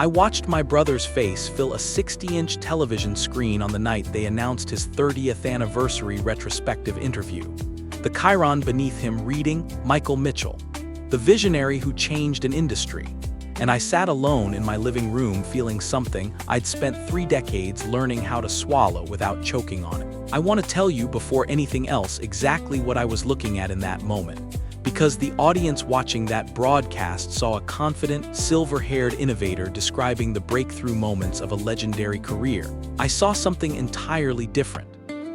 I watched my brother's face fill a 60-inch television screen on the night they announced his 30th anniversary retrospective interview. The chyron beneath him reading, Michael Mitchell, the visionary who changed an industry. And I sat alone in my living room feeling something I'd spent 3 decades learning how to swallow without choking on it. I want to tell you before anything else exactly what I was looking at in that moment, because the audience watching that broadcast saw a confident, silver-haired innovator describing the breakthrough moments of a legendary career. I saw something entirely different.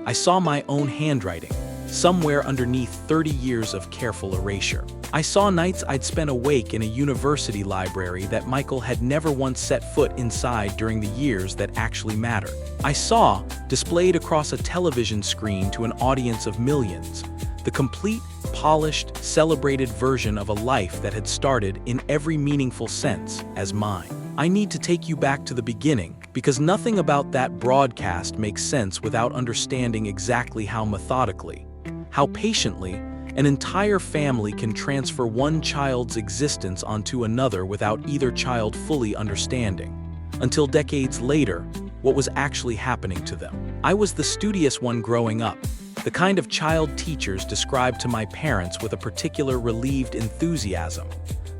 I saw my own handwriting, somewhere underneath 30 years of careful erasure. I saw nights I'd spent awake in a university library that Michael had never once set foot inside during the years that actually mattered. I saw, displayed across a television screen to an audience of millions, the complete, polished, celebrated version of a life that had started, in every meaningful sense, as mine. I need to take you back to the beginning, because nothing about that broadcast makes sense without understanding exactly how methodically, how patiently, an entire family can transfer one child's existence onto another without either child fully understanding, until decades later, what was actually happening to them. I was the studious one growing up, the kind of child teachers described to my parents with a particular relieved enthusiasm,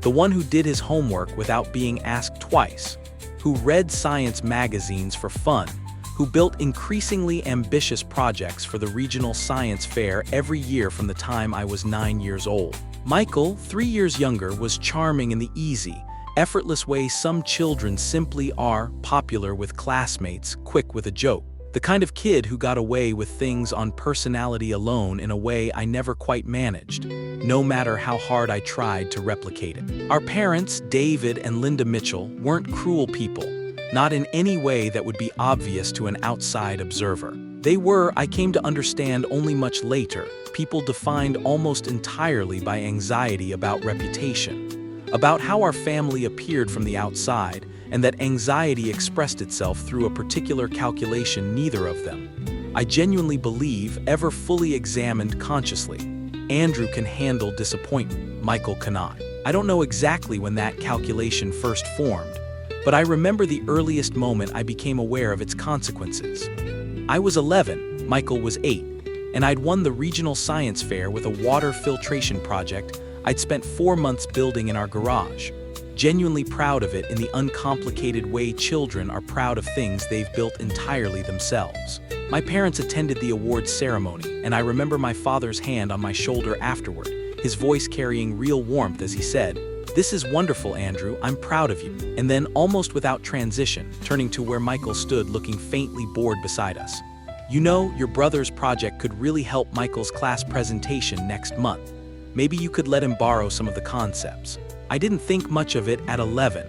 the one who did his homework without being asked twice, who read science magazines for fun, who built increasingly ambitious projects for the regional science fair every year from the time I was 9 years old. Michael, 3 years younger, was charming in the easy, effortless way some children simply are, popular with classmates, quick with a joke. The kind of kid who got away with things on personality alone in a way I never quite managed, no matter how hard I tried to replicate it. Our parents, David and Linda Mitchell, weren't cruel people, not in any way that would be obvious to an outside observer. They were, I came to understand only much later, people defined almost entirely by anxiety about reputation, about how our family appeared from the outside, and that anxiety expressed itself through a particular calculation neither of them, I genuinely believe, ever fully examined consciously. Andrew can handle disappointment, Michael cannot. I don't know exactly when that calculation first formed, but I remember the earliest moment I became aware of its consequences. I was 11, Michael was 8, and I'd won the regional science fair with a water filtration project I'd spent 4 months building in our garage, genuinely proud of it in the uncomplicated way children are proud of things they've built entirely themselves. My parents attended the awards ceremony, and I remember my father's hand on my shoulder afterward, his voice carrying real warmth as he said, "This is wonderful, Andrew, I'm proud of you." And then, almost without transition, turning to where Michael stood looking faintly bored beside us. "You know, your brother's project could really help Michael's class presentation next month. Maybe you could let him borrow some of the concepts." I didn't think much of it at 11.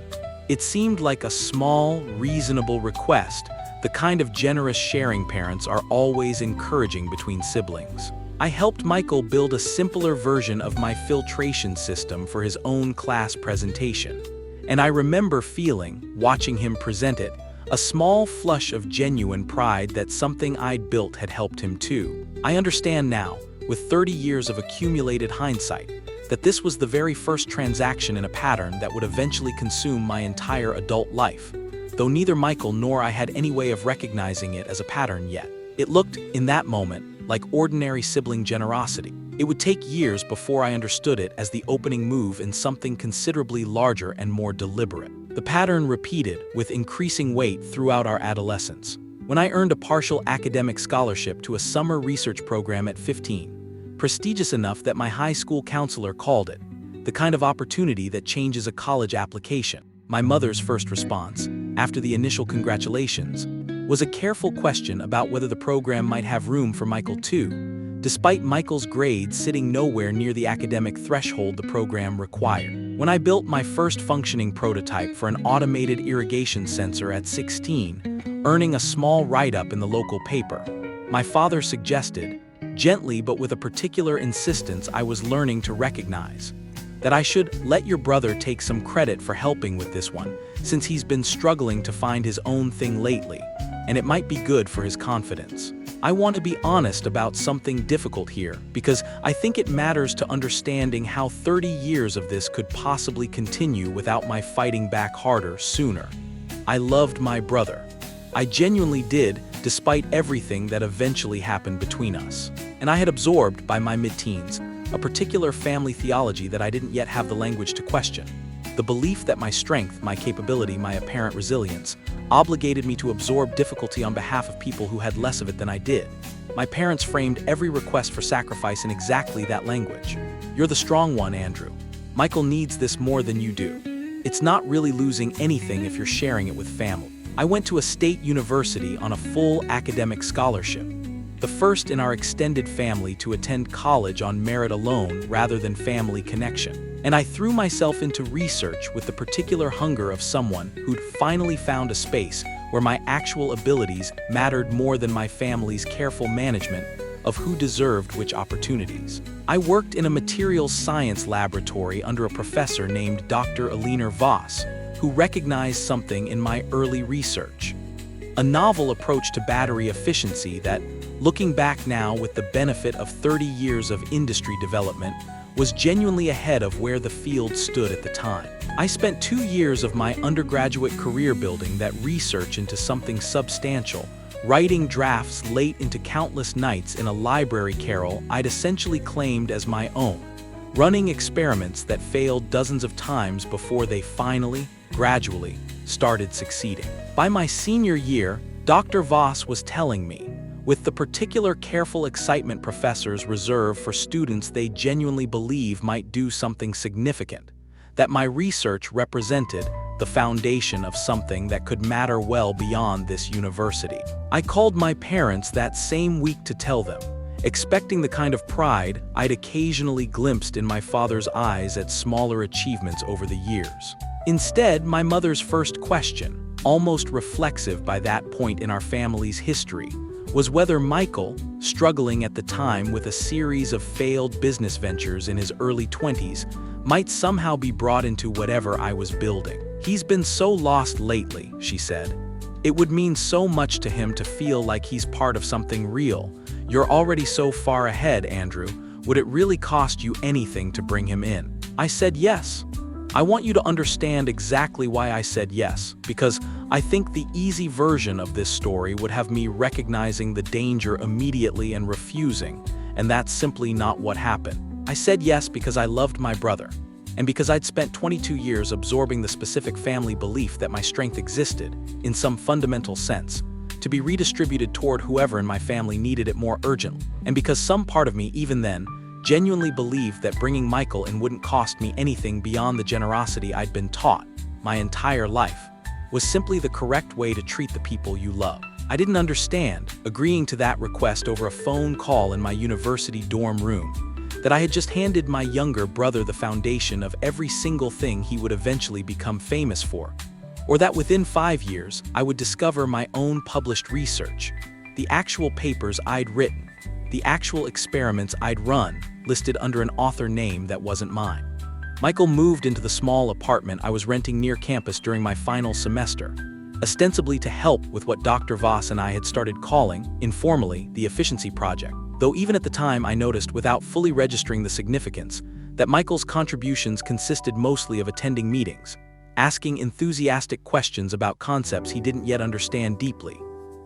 It seemed like a small, reasonable request, the kind of generous sharing parents are always encouraging between siblings. I helped Michael build a simpler version of my filtration system for his own class presentation. And I remember feeling, watching him present it, a small flush of genuine pride that something I'd built had helped him too. I understand now, with 30 years of accumulated hindsight, that this was the very first transaction in a pattern that would eventually consume my entire adult life, though neither Michael nor I had any way of recognizing it as a pattern yet. It looked, in that moment, like ordinary sibling generosity. It would take years before I understood it as the opening move in something considerably larger and more deliberate. The pattern repeated, with increasing weight throughout our adolescence. When I earned a partial academic scholarship to a summer research program at 15, prestigious enough that my high school counselor called it the kind of opportunity that changes a college application. My mother's first response, after the initial congratulations, was a careful question about whether the program might have room for Michael too, despite Michael's grades sitting nowhere near the academic threshold the program required. When I built my first functioning prototype for an automated irrigation sensor at 16, earning a small write-up in the local paper, my father suggested, gently but with a particular insistence I was learning to recognize, that I should let your brother take some credit for helping with this one, since he's been struggling to find his own thing lately, and it might be good for his confidence. I want to be honest about something difficult here, because I think it matters to understanding how 30 years of this could possibly continue without my fighting back harder sooner. I loved my brother. I genuinely did, despite everything that eventually happened between us. And I had absorbed, by my mid-teens, a particular family theology that I didn't yet have the language to question. The belief that my strength, my capability, my apparent resilience, obligated me to absorb difficulty on behalf of people who had less of it than I did. My parents framed every request for sacrifice in exactly that language. You're the strong one, Andrew. Michael needs this more than you do. It's not really losing anything if you're sharing it with family. I went to a state university on a full academic scholarship, the first in our extended family to attend college on merit alone rather than family connection. And I threw myself into research with the particular hunger of someone who'd finally found a space where my actual abilities mattered more than my family's careful management of who deserved which opportunities. I worked in a materials science laboratory under a professor named Dr. Alina Voss, who recognized something in my early research. A novel approach to battery efficiency that, looking back now with the benefit of 30 years of industry development, was genuinely ahead of where the field stood at the time. I spent 2 years of my undergraduate career building that research into something substantial, writing drafts late into countless nights in a library carrel I'd essentially claimed as my own, running experiments that failed dozens of times before they finally, gradually, started succeeding. By my senior year, Dr. Voss was telling me, with the particular careful excitement professors reserve for students they genuinely believe might do something significant, that my research represented the foundation of something that could matter well beyond this university. I called my parents that same week to tell them, expecting the kind of pride I'd occasionally glimpsed in my father's eyes at smaller achievements over the years. Instead, my mother's first question, almost reflexive by that point in our family's history, was whether Michael, struggling at the time with a series of failed business ventures in his early 20s, might somehow be brought into whatever I was building. He's been so lost lately, she said. It would mean so much to him to feel like he's part of something real. You're already so far ahead, Andrew. Would it really cost you anything to bring him in? I said yes. I want you to understand exactly why I said yes, because I think the easy version of this story would have me recognizing the danger immediately and refusing, and that's simply not what happened. I said yes because I loved my brother, and because I'd spent 22 years absorbing the specific family belief that my strength existed, in some fundamental sense, to be redistributed toward whoever in my family needed it more urgently, and because some part of me, even then, genuinely believed that bringing Michael in wouldn't cost me anything beyond the generosity I'd been taught my entire life, was simply the correct way to treat the people you love. I didn't understand, agreeing to that request over a phone call in my university dorm room, that I had just handed my younger brother the foundation of every single thing he would eventually become famous for, or that within 5 years I would discover my own published research, the actual papers I'd written, the actual experiments I'd run, listed under an author name that wasn't mine. Michael moved into the small apartment I was renting near campus during my final semester, ostensibly to help with what Dr. Voss and I had started calling, informally, the Efficiency Project, though even at the time I noticed, without fully registering the significance, that Michael's contributions consisted mostly of attending meetings, asking enthusiastic questions about concepts he didn't yet understand deeply,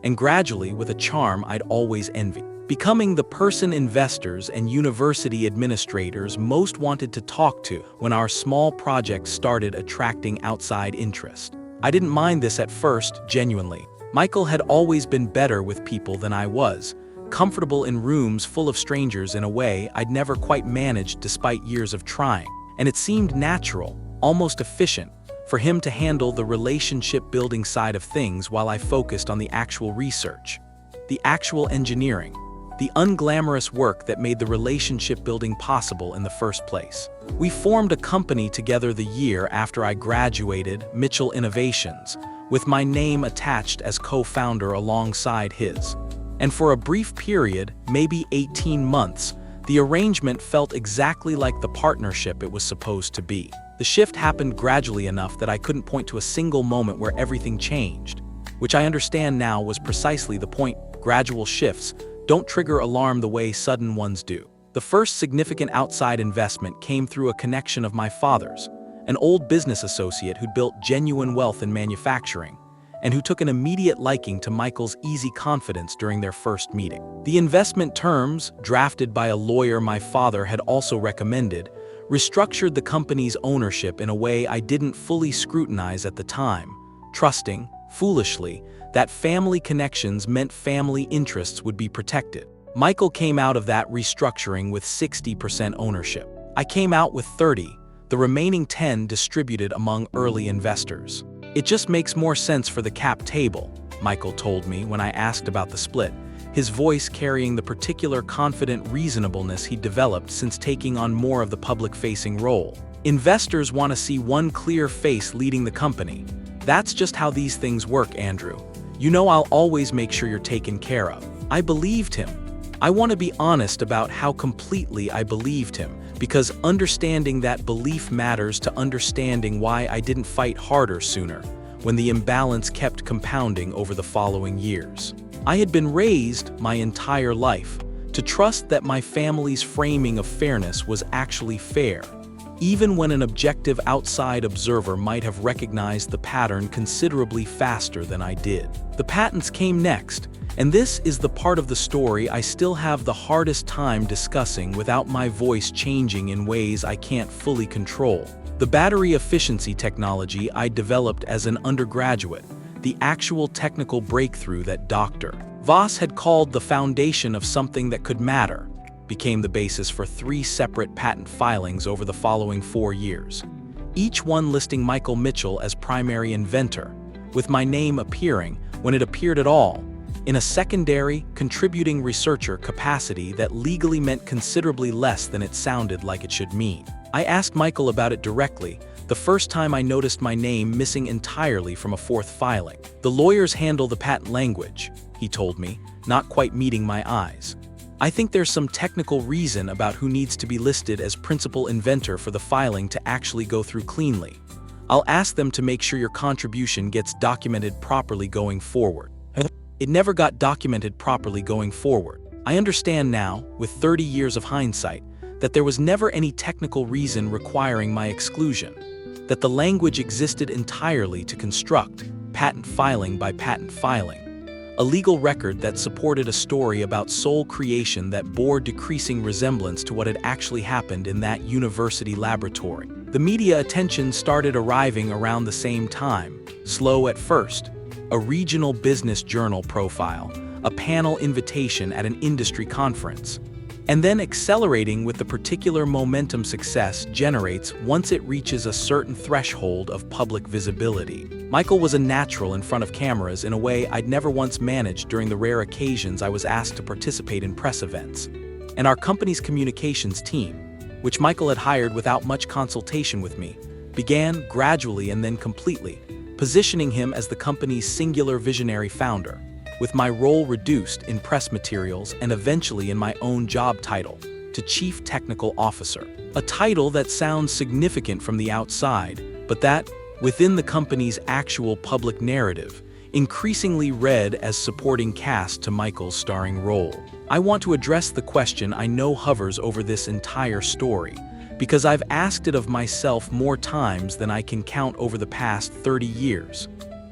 and gradually, with a charm I'd always envied, becoming the person investors and university administrators most wanted to talk to when our small project started attracting outside interest. I didn't mind this at first, genuinely. Michael had always been better with people than I was, comfortable in rooms full of strangers in a way I'd never quite managed despite years of trying, and it seemed natural, almost efficient, for him to handle the relationship-building side of things while I focused on the actual research, the actual engineering, the unglamorous work that made the relationship building possible in the first place. We formed a company together the year after I graduated, Mitchell Innovations, with my name attached as co-founder alongside his. And for a brief period, maybe 18 months, the arrangement felt exactly like the partnership it was supposed to be. The shift happened gradually enough that I couldn't point to a single moment where everything changed, which I understand now was precisely the point. Gradual shifts don't trigger alarm the way sudden ones do. The first significant outside investment came through a connection of my father's, an old business associate who'd built genuine wealth in manufacturing, and who took an immediate liking to Michael's easy confidence during their first meeting. The investment terms, drafted by a lawyer my father had also recommended, restructured the company's ownership in a way I didn't fully scrutinize at the time, trusting, foolishly, that family connections meant family interests would be protected. Michael came out of that restructuring with 60% ownership. I came out with 30, the remaining 10 distributed among early investors. "It just makes more sense for the cap table," Michael told me when I asked about the split, his voice carrying the particular confident reasonableness he'd developed since taking on more of the public-facing role. "Investors want to see one clear face leading the company. That's just how these things work, Andrew. You know I'll always make sure you're taken care of." I believed him. I want to be honest about how completely I believed him, because understanding that belief matters to understanding why I didn't fight harder sooner, when the imbalance kept compounding over the following years. I had been raised my entire life to trust that my family's framing of fairness was actually fair, even when an objective outside observer might have recognized the pattern considerably faster than I did. The patents came next, and this is the part of the story I still have the hardest time discussing without my voice changing in ways I can't fully control. The battery efficiency technology I developed as an undergraduate, the actual technical breakthrough that Dr. Voss had called the foundation of something that could matter, became the basis for 3 separate patent filings over the following 4 years, each one listing Michael Mitchell as primary inventor, with my name appearing, when it appeared at all, in a secondary, contributing researcher capacity that legally meant considerably less than it sounded like it should mean. I asked Michael about it directly, the first time I noticed my name missing entirely from a 4th filing. "The lawyers handle the patent language," he told me, not quite meeting my eyes. "I think there's some technical reason about who needs to be listed as principal inventor for the filing to actually go through cleanly. I'll ask them to make sure your contribution gets documented properly going forward." It never got documented properly going forward. I understand now, with 30 years of hindsight, that there was never any technical reason requiring my exclusion, that the language existed entirely to construct, patent filing by patent filing, a legal record that supported a story about sole creation that bore decreasing resemblance to what had actually happened in that university laboratory. The media attention started arriving around the same time, slow at first, a regional business journal profile, a panel invitation at an industry conference, and then accelerating with the particular momentum success generates once it reaches a certain threshold of public visibility. Michael was a natural in front of cameras in a way I'd never once managed during the rare occasions I was asked to participate in press events. And our company's communications team, which Michael had hired without much consultation with me, began gradually and then completely, positioning him as the company's singular visionary founder, with my role reduced in press materials and eventually in my own job title, to Chief Technical Officer. A title that sounds significant from the outside, but that, within the company's actual public narrative, increasingly read as supporting cast to Michael's starring role. I want to address the question I know hovers over this entire story, because I've asked it of myself more times than I can count over the past 30 years.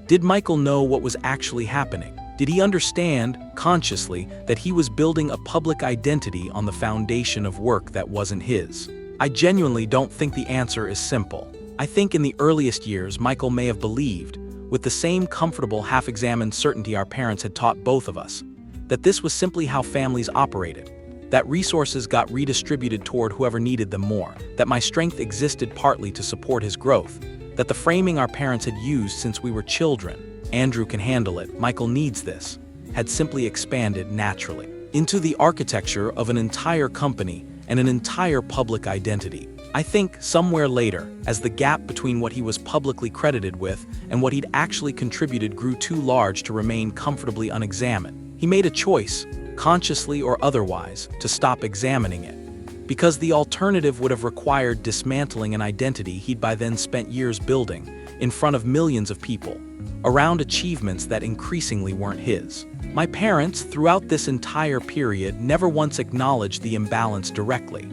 Did Michael know what was actually happening? Did he understand, consciously, that he was building a public identity on the foundation of work that wasn't his? I genuinely don't think the answer is simple. I think in the earliest years Michael may have believed, with the same comfortable half-examined certainty our parents had taught both of us, that this was simply how families operated, that resources got redistributed toward whoever needed them more, that my strength existed partly to support his growth, that the framing our parents had used since we were children, "Andrew can handle it, Michael needs this," had simply expanded naturally into the architecture of an entire company and an entire public identity. I think, somewhere later, as the gap between what he was publicly credited with and what he'd actually contributed grew too large to remain comfortably unexamined, he made a choice, consciously or otherwise, to stop examining it. Because the alternative would have required dismantling an identity he'd by then spent years building, in front of millions of people, around achievements that increasingly weren't his. My parents, throughout this entire period, never once acknowledged the imbalance directly.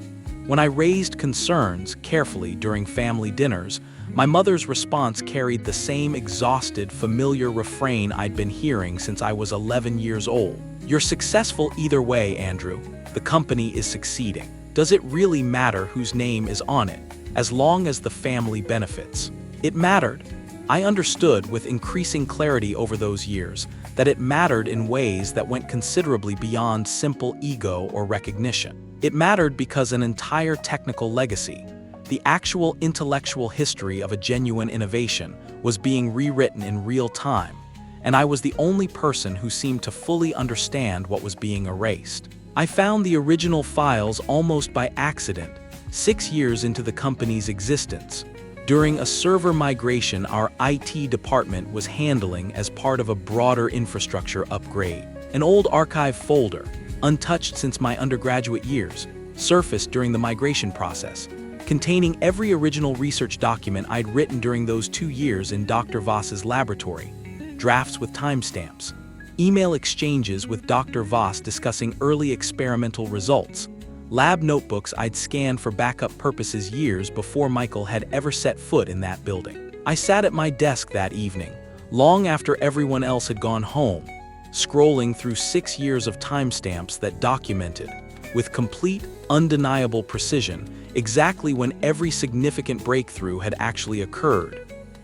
When I raised concerns carefully during family dinners, My mother's response carried the same exhausted, familiar refrain I'd been hearing since I was 11 years old. "You're successful either way, Andrew. The company is succeeding. Does it really matter whose name is on it, as long as the family benefits?" It mattered. I understood with increasing clarity over those years that it mattered in ways that went considerably beyond simple ego or recognition. It mattered because an entire technical legacy, the actual intellectual history of a genuine innovation, was being rewritten in real time, and I was the only person who seemed to fully understand what was being erased. I found the original files almost by accident, 6 years into the company's existence, during a server migration our IT department was handling as part of a broader infrastructure upgrade. An old archive folder, untouched since my undergraduate years, surfaced during the migration process, containing every original research document I'd written during those 2 years in Dr. Voss's laboratory, drafts with timestamps, email exchanges with Dr. Voss discussing early experimental results, lab notebooks I'd scanned for backup purposes years before Michael had ever set foot in that building. I sat at my desk that evening, long after everyone else had gone home, scrolling through 6 years of timestamps that documented, with complete, undeniable precision, exactly when every significant breakthrough had actually occurred,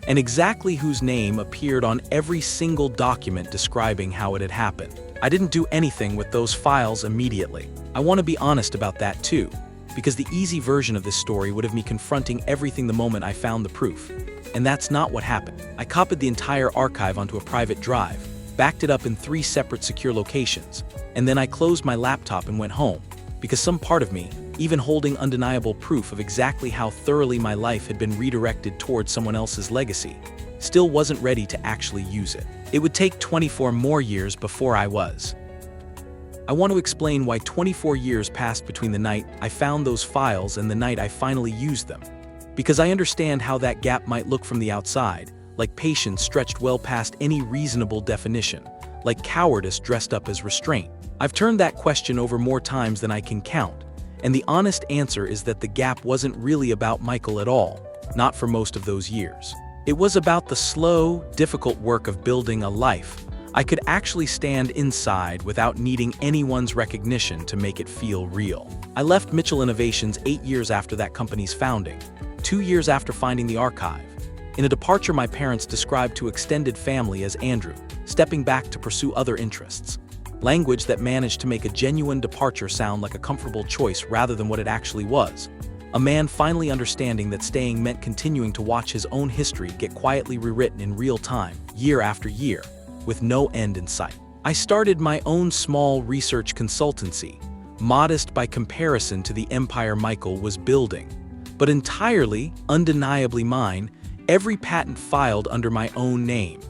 and exactly whose name appeared on every single document describing how it had happened. I didn't do anything with those files immediately. I want to be honest about that too, because the easy version of this story would have me confronting everything the moment I found the proof. And that's not what happened. I copied the entire archive onto a private drive, backed it up in 3 separate secure locations, and then I closed my laptop and went home, because some part of me, even holding undeniable proof of exactly how thoroughly my life had been redirected towards someone else's legacy, still wasn't ready to actually use it. It would take 24 more years before I was. I want to explain why 24 years passed between the night I found those files and the night I finally used them, because I understand how that gap might look from the outside, like patience stretched well past any reasonable definition, like cowardice dressed up as restraint. I've turned that question over more times than I can count, and the honest answer is that the gap wasn't really about Michael at all, not for most of those years. It was about the slow, difficult work of building a life I could actually stand inside without needing anyone's recognition to make it feel real. I left Mitchell Innovations 8 years after that company's founding, 2 years after finding the archive, in a departure my parents described to extended family as Andrew, stepping back to pursue other interests. Language that managed to make a genuine departure sound like a comfortable choice rather than what it actually was. A man finally understanding that staying meant continuing to watch his own history get quietly rewritten in real time, year after year, with no end in sight. I started my own small research consultancy, modest by comparison to the empire Michael was building, but entirely, undeniably mine, every patent filed under my own name,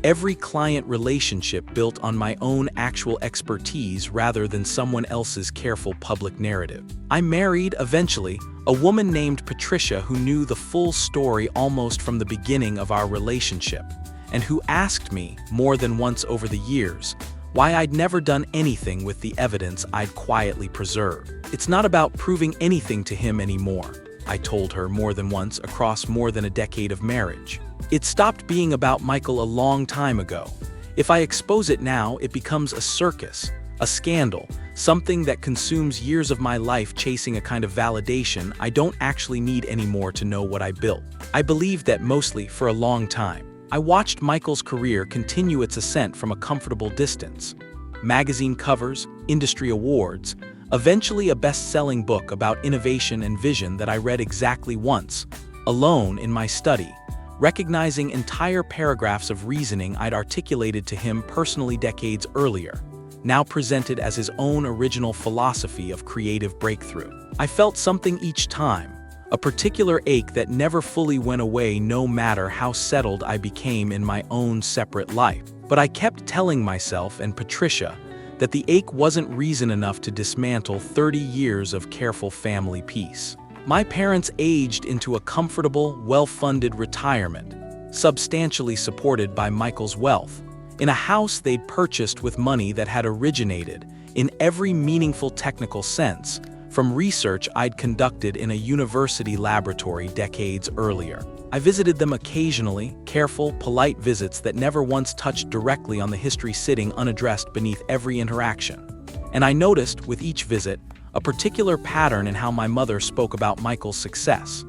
every client relationship built on my own actual expertise rather than someone else's careful public narrative. I married, eventually, a woman named Patricia who knew the full story almost from the beginning of our relationship, and who asked me, more than once over the years, why I'd never done anything with the evidence I'd quietly preserved. "It's not about proving anything to him anymore," I told her more than once across more than a decade of marriage. "It stopped being about Michael a long time ago. If I expose it now, it becomes a circus, a scandal, something that consumes years of my life chasing a kind of validation I don't actually need anymore to know what I built." I believed that mostly for a long time. I watched Michael's career continue its ascent from a comfortable distance. Magazine covers, industry awards, eventually a best-selling book about innovation and vision that I read exactly once, alone in my study, recognizing entire paragraphs of reasoning I'd articulated to him personally decades earlier, now presented as his own original philosophy of creative breakthrough. I felt something each time, a particular ache that never fully went away no matter how settled I became in my own separate life. But I kept telling myself and Patricia that the ache wasn't reason enough to dismantle 30 years of careful family peace. My parents aged into a comfortable, well-funded retirement, substantially supported by Michael's wealth, in a house they'd purchased with money that had originated, in every meaningful technical sense, from research I'd conducted in a university laboratory decades earlier. I visited them occasionally, careful, polite visits that never once touched directly on the history sitting unaddressed beneath every interaction. And I noticed, with each visit, a particular pattern in how my mother spoke about Michael's success.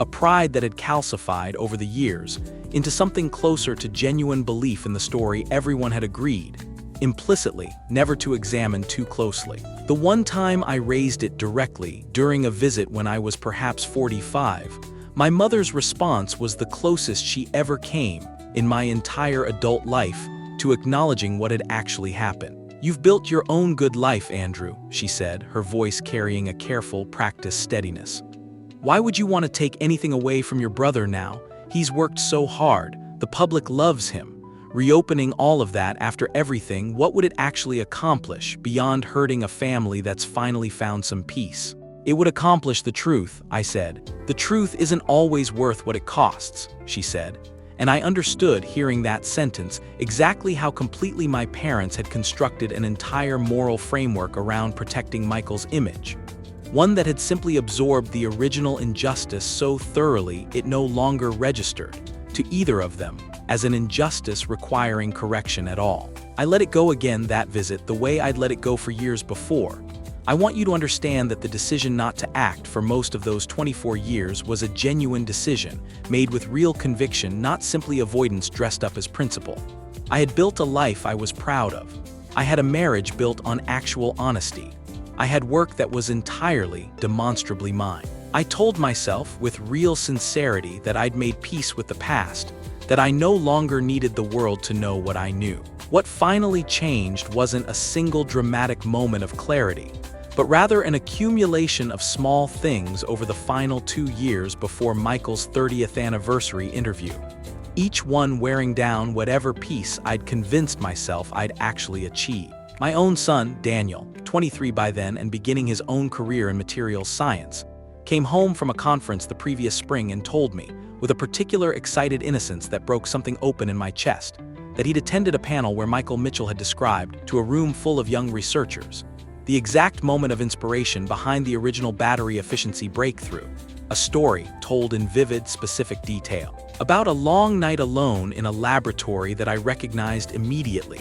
A pride that had calcified over the years into something closer to genuine belief in the story everyone had agreed, implicitly, never to examine too closely. The one time I raised it directly, during a visit when I was perhaps 45, my mother's response was the closest she ever came, in my entire adult life, to acknowledging what had actually happened. "You've built your own good life, Andrew," she said, her voice carrying a careful, practiced steadiness. "Why would you want to take anything away from your brother now? He's worked so hard, the public loves him. Reopening all of that after everything, what would it actually accomplish, beyond hurting a family that's finally found some peace?" "It would accomplish the truth," I said. "The truth isn't always worth what it costs," she said. And I understood, hearing that sentence, exactly how completely my parents had constructed an entire moral framework around protecting Michael's image. One that had simply absorbed the original injustice so thoroughly it no longer registered, to either of them, as an injustice requiring correction at all. I let it go again that visit the way I'd let it go for years before. I want you to understand that the decision not to act for most of those 24 years was a genuine decision, made with real conviction, not simply avoidance dressed up as principle. I had built a life I was proud of. I had a marriage built on actual honesty. I had work that was entirely, demonstrably mine. I told myself, with real sincerity, that I'd made peace with the past, that I no longer needed the world to know what I knew. What finally changed wasn't a single dramatic moment of clarity, but rather an accumulation of small things over the final 2 years before Michael's 30th anniversary interview. Each one wearing down whatever peace I'd convinced myself I'd actually achieved. My own son, Daniel, 23 by then and beginning his own career in materials science, came home from a conference the previous spring and told me, with a particular excited innocence that broke something open in my chest, that he'd attended a panel where Michael Mitchell had described, to a room full of young researchers, the exact moment of inspiration behind the original battery efficiency breakthrough, a story told in vivid, specific detail, about a long night alone in a laboratory that I recognized immediately,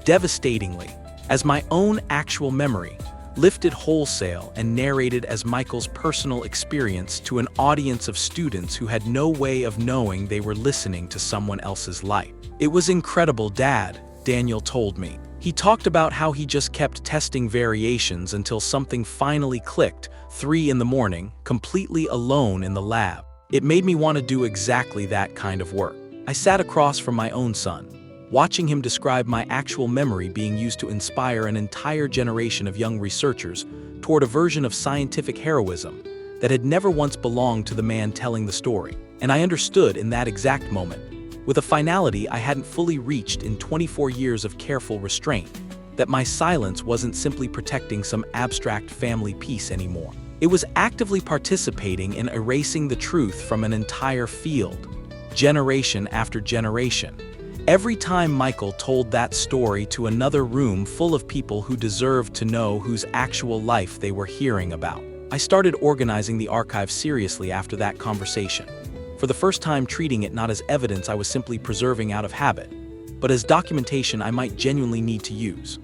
devastatingly, as my own actual memory, lifted wholesale and narrated as Michael's personal experience to an audience of students who had no way of knowing they were listening to someone else's life. "It was incredible, Dad," Daniel told me. He talked about how he just kept testing variations until something finally clicked, 3 in the morning, completely alone in the lab. It made me want to do exactly that kind of work. I sat across from my own son, watching him describe my actual memory being used to inspire an entire generation of young researchers toward a version of scientific heroism that had never once belonged to the man telling the story. And I understood in that exact moment, with a finality I hadn't fully reached in 24 years of careful restraint, that my silence wasn't simply protecting some abstract family peace anymore. It was actively participating in erasing the truth from an entire field, generation after generation. Every time Michael told that story to another room full of people who deserved to know whose actual life they were hearing about. I started organizing the archive seriously after that conversation, for the first time treating it not as evidence I was simply preserving out of habit, but as documentation I might genuinely need to use.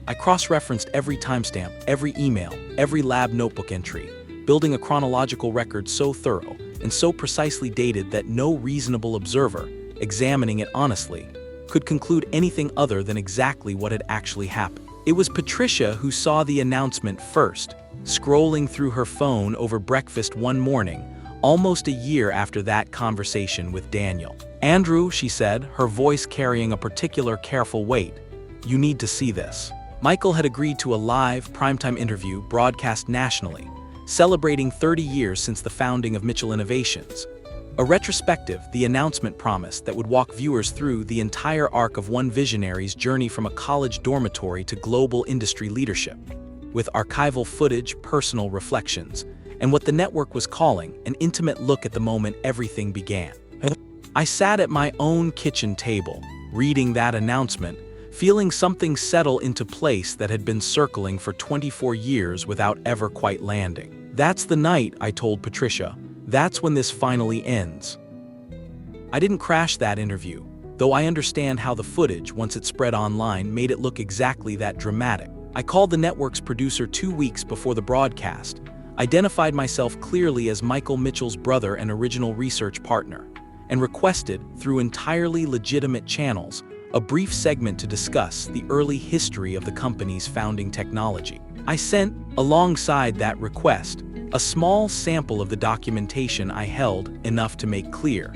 I cross-referenced every timestamp, every email, every lab notebook entry, building a chronological record so thorough and so precisely dated that no reasonable observer, examining it honestly, could conclude anything other than exactly what had actually happened. It was Patricia who saw the announcement first, scrolling through her phone over breakfast one morning, almost a year after that conversation with Daniel. "Andrew," she said, her voice carrying a particular careful weight, "you need to see this." Michael had agreed to a live, primetime interview broadcast nationally, celebrating 30 years since the founding of Mitchell Innovations. A retrospective, the announcement promised, that would walk viewers through the entire arc of one visionary's journey from a college dormitory to global industry leadership, with archival footage, personal reflections, and what the network was calling an intimate look at the moment everything began. I sat at my own kitchen table, reading that announcement, feeling something settle into place that had been circling for 24 years without ever quite landing. "That's the night," I told Patricia. "That's when this finally ends." I didn't crash that interview, though I understand how the footage, once it spread online, made it look exactly that dramatic. I called the network's producer 2 weeks before the broadcast, identified myself clearly as Michael Mitchell's brother and original research partner, and requested, through entirely legitimate channels, a brief segment to discuss the early history of the company's founding technology. I sent, alongside that request, a small sample of the documentation I held enough to make clear,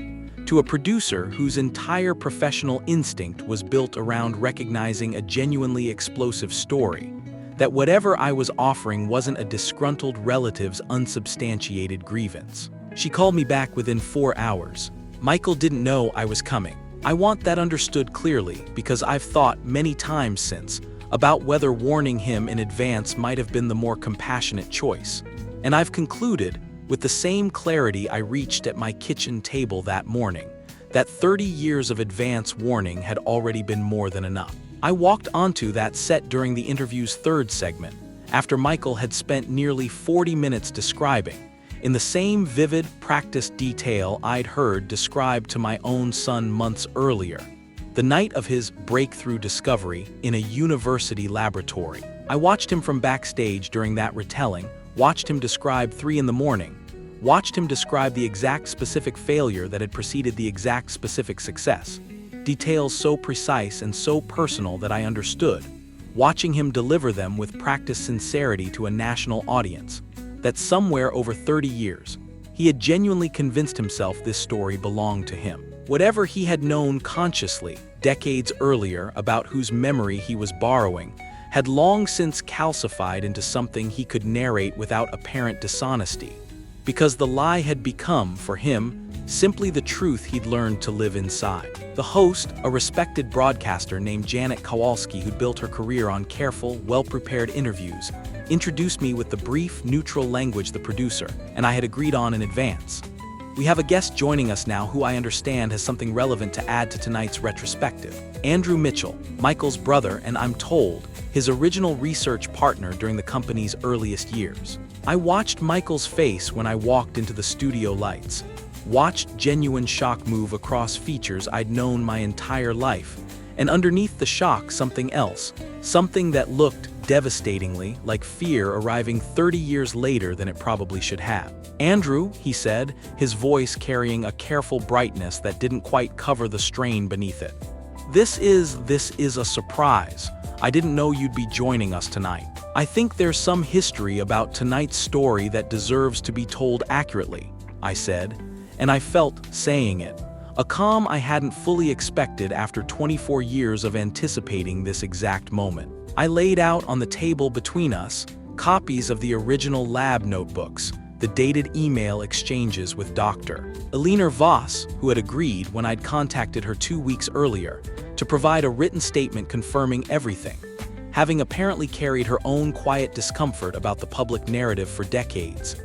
to a producer whose entire professional instinct was built around recognizing a genuinely explosive story, that whatever I was offering wasn't a disgruntled relative's unsubstantiated grievance. She called me back within 4 hours. Michael didn't know I was coming. I want that understood clearly because I've thought many times since about whether warning him in advance might have been the more compassionate choice. And I've concluded, with the same clarity I reached at my kitchen table that morning, that 30 years of advance warning had already been more than enough. I walked onto that set during the interview's third segment, after Michael had spent nearly 40 minutes describing, in the same vivid, practiced detail I'd heard described to my own son months earlier, the night of his breakthrough discovery in a university laboratory. I watched him from backstage during that retelling, watched him describe 3 in the morning, watched him describe the exact specific failure that had preceded the exact specific success. Details so precise and so personal that I understood, watching him deliver them with practiced sincerity to a national audience, that somewhere over 30 years, he had genuinely convinced himself this story belonged to him. Whatever he had known consciously, decades earlier, about whose memory he was borrowing, had long since calcified into something he could narrate without apparent dishonesty, because the lie had become, for him, simply the truth he'd learned to live inside. The host, a respected broadcaster named Janet Kowalski who'd built her career on careful, well-prepared interviews, introduced me with the brief, neutral language the producer and I had agreed on in advance. We have a guest joining us now who I understand has something relevant to add to tonight's retrospective. Andrew Mitchell, Michael's brother and, I'm told, his original research partner during the company's earliest years. I watched Michael's face when I walked into the studio lights, watched genuine shock move across features I'd known my entire life, and underneath the shock something else, something that looked devastatingly like fear arriving 30 years later than it probably should have. "Andrew," he said, his voice carrying a careful brightness that didn't quite cover the strain beneath it. This is a surprise. I didn't know you'd be joining us tonight. I think there's some history about tonight's story that deserves to be told accurately," I said, and I felt, saying it, a calm I hadn't fully expected after 24 years of anticipating this exact moment. I laid out on the table between us copies of the original lab notebooks, the dated email exchanges with Dr. Elena Voss, who had agreed when I'd contacted her 2 weeks earlier to provide a written statement confirming everything, having apparently carried her own quiet discomfort about the public narrative for decades,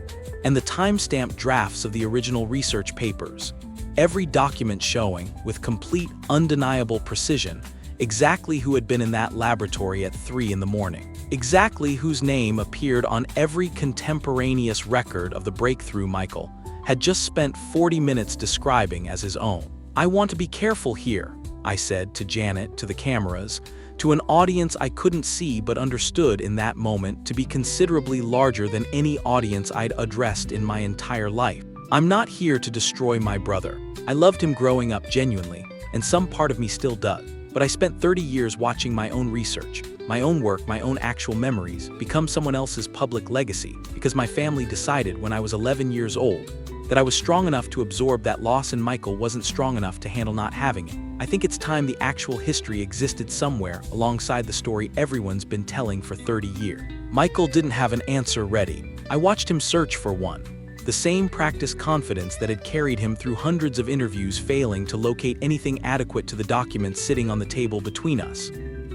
and the time-stamped drafts of the original research papers, every document showing, with complete, undeniable precision, exactly who had been in that laboratory at 3 in the morning, exactly whose name appeared on every contemporaneous record of the breakthrough Michael had just spent 40 minutes describing as his own. "I want to be careful here," I said to Janet, to the cameras, to an audience I couldn't see but understood in that moment to be considerably larger than any audience I'd addressed in my entire life. "I'm not here to destroy my brother. I loved him growing up genuinely, and some part of me still does. But I spent 30 years watching my own research, my own work, my own actual memories, become someone else's public legacy because my family decided when I was 11 years old that I was strong enough to absorb that loss and Michael wasn't strong enough to handle not having it. I think it's time the actual history existed somewhere alongside the story everyone's been telling for 30 years. Michael didn't have an answer ready. I watched him search for one. The same practiced confidence that had carried him through hundreds of interviews failing to locate anything adequate to the documents sitting on the table between us.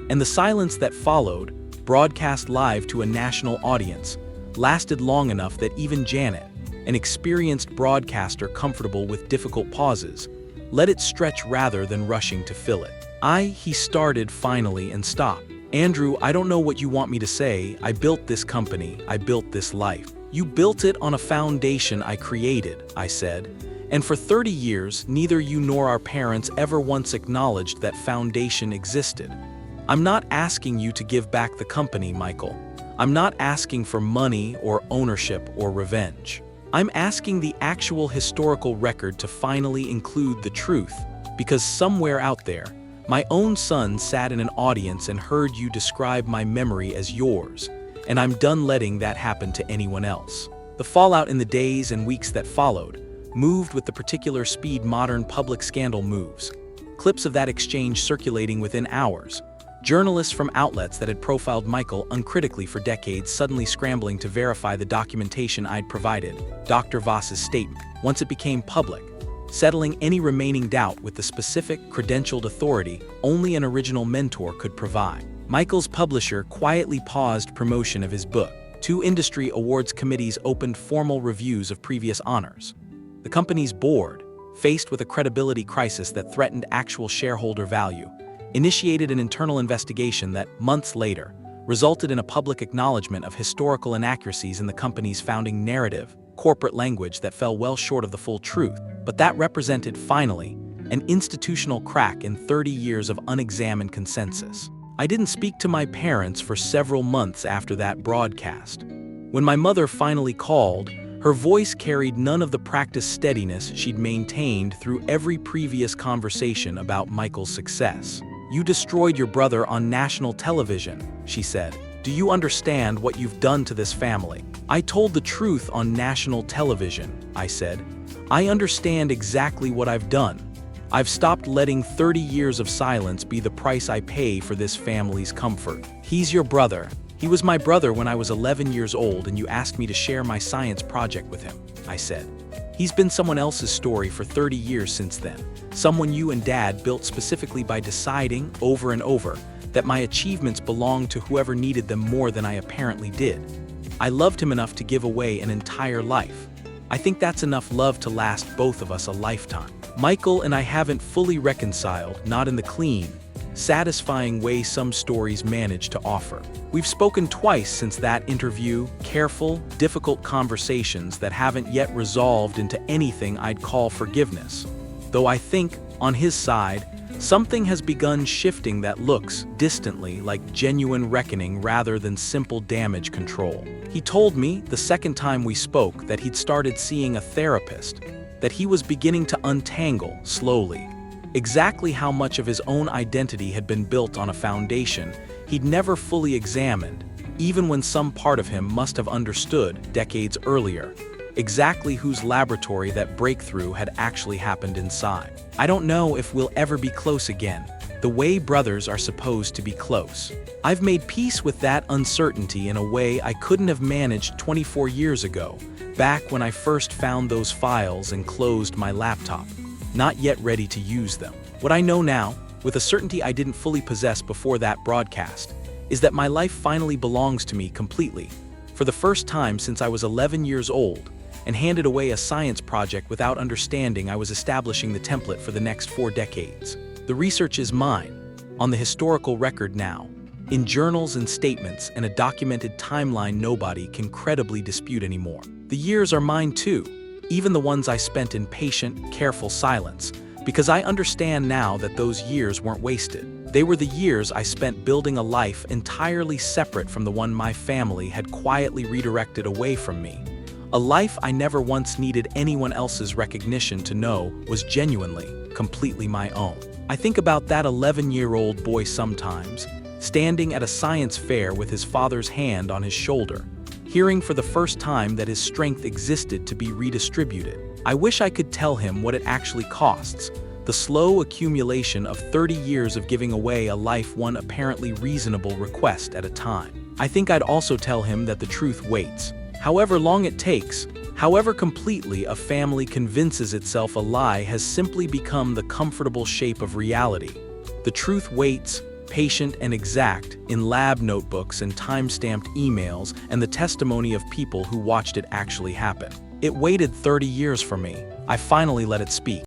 And the silence that followed, broadcast live to a national audience, lasted long enough that even Janet, an experienced broadcaster comfortable with difficult pauses, let it stretch rather than rushing to fill it. He started finally and stopped. "Andrew, I don't know what you want me to say. I built this company. I built this life." "You built it on a foundation I created," I said, And for 30 years, neither you nor our parents ever once acknowledged that foundation existed. I'm not asking you to give back the company, Michael. I'm not asking for money or ownership or revenge. I'm asking the actual historical record to finally include the truth, because somewhere out there, my own son sat in an audience and heard you describe my memory as yours, and I'm done letting that happen to anyone else. The fallout in the days and weeks that followed moved with the particular speed modern public scandal moves. Clips of that exchange circulating within hours. Journalists from outlets that had profiled Michael uncritically for decades suddenly scrambling to verify the documentation I'd provided, Dr. Voss's statement, once it became public, settling any remaining doubt with the specific, credentialed authority only an original mentor could provide. Michael's publisher quietly paused promotion of his book. 2 industry awards committees opened formal reviews of previous honors. The company's board, faced with a credibility crisis that threatened actual shareholder value, initiated an internal investigation that, months later, resulted in a public acknowledgement of historical inaccuracies in the company's founding narrative, corporate language that fell well short of the full truth. But that represented, finally, an institutional crack in 30 years of unexamined consensus. I didn't speak to my parents for several months after that broadcast. When my mother finally called, her voice carried none of the practiced steadiness she'd maintained through every previous conversation about Michael's success. "You destroyed your brother on national television," she said. "Do you understand what you've done to this family?" "I told the truth on national television," I said. "I understand exactly what I've done. I've stopped letting 30 years of silence be the price I pay for this family's comfort. He's your brother. He was my brother when I was 11 years old and you asked me to share my science project with him," I said. "He's been someone else's story for 30 years since then, someone you and Dad built specifically by deciding, over and over, that my achievements belonged to whoever needed them more than I apparently did. I loved him enough to give away an entire life. I think that's enough love to last both of us a lifetime. Michael and I haven't fully reconciled, not in the clean, satisfying way some stories manage to offer. We've spoken twice since that interview, careful, difficult conversations that haven't yet resolved into anything I'd call forgiveness. Though I think, on his side, something has begun shifting that looks, distantly, like genuine reckoning rather than simple damage control. He told me, the second time we spoke, that he'd started seeing a therapist, that he was beginning to untangle, slowly, exactly how much of his own identity had been built on a foundation he'd never fully examined, even when some part of him must have understood, decades earlier, exactly whose laboratory that breakthrough had actually happened inside. I don't know if we'll ever be close again, the way brothers are supposed to be close. I've made peace with that uncertainty in a way I couldn't have managed 24 years ago, back when I first found those files and closed my laptop, not yet ready to use them. What I know now, with a certainty I didn't fully possess before that broadcast, is that my life finally belongs to me completely, for the first time since I was 11 years old, and handed away a science project without understanding I was establishing the template for the next 4 decades. The research is mine, on the historical record now, in journals and statements and a documented timeline nobody can credibly dispute anymore. The years are mine too, even the ones I spent in patient, careful silence, because I understand now that those years weren't wasted. They were the years I spent building a life entirely separate from the one my family had quietly redirected away from me. A life I never once needed anyone else's recognition to know was genuinely, completely my own. I think about that 11-year-old boy sometimes, standing at a science fair with his father's hand on his shoulder, hearing for the first time that his strength existed to be redistributed. I wish I could tell him what it actually costs, the slow accumulation of 30 years of giving away a life one apparently reasonable request at a time. I think I'd also tell him that the truth waits. However long it takes, however completely a family convinces itself a lie has simply become the comfortable shape of reality. The truth waits, patient and exact, in lab notebooks and time-stamped emails and the testimony of people who watched it actually happen. It waited 30 years for me. I finally let it speak.